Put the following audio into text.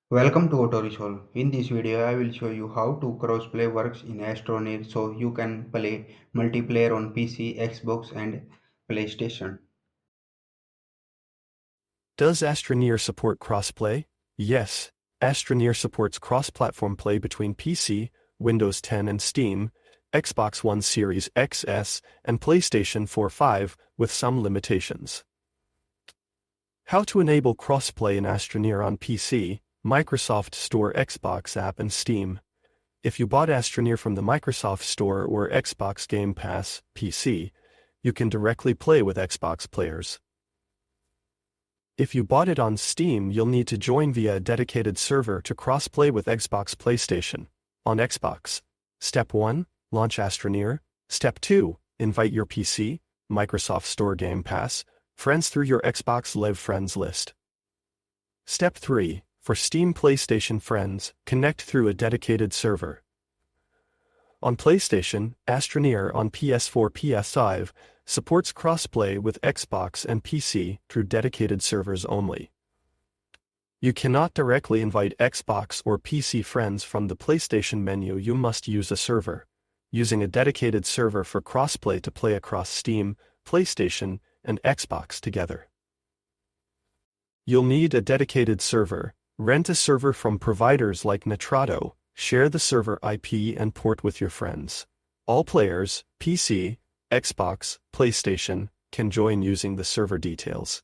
Welcome to AutoResolve. In this video, I will show you how to crossplay works in Astroneer so you can play multiplayer on PC, Xbox and PlayStation. Does Astroneer support crossplay? Yes, Astroneer supports cross-platform play between PC, Windows 10 and Steam, Xbox One Series XS, and PlayStation 4-5 with some limitations. How to enable crossplay in Astroneer on PC, Microsoft Store, Xbox app and Steam. If you bought Astroneer from the Microsoft Store or Xbox Game Pass PC, you can directly play with Xbox players. If you bought it on Steam, you'll need to join via a dedicated server to cross-play with Xbox PlayStation. On Xbox, Step 1, launch Astroneer. Step 2, invite your PC, Microsoft Store Game Pass, friends through your Xbox Live Friends list. Step 3, for Steam PlayStation friends, connect through a dedicated server. On PlayStation, Astroneer on PS4 PS5 supports crossplay with Xbox and PC through dedicated servers only. You cannot directly invite Xbox or PC friends from the PlayStation menu. You must use a server. Using a dedicated server for crossplay to play across Steam, PlayStation, and Xbox together. You'll need a dedicated server. Rent a server from providers like Nitrado. Share the server IP and port with your friends. All players, PC, Xbox, PlayStation, can join using the server details.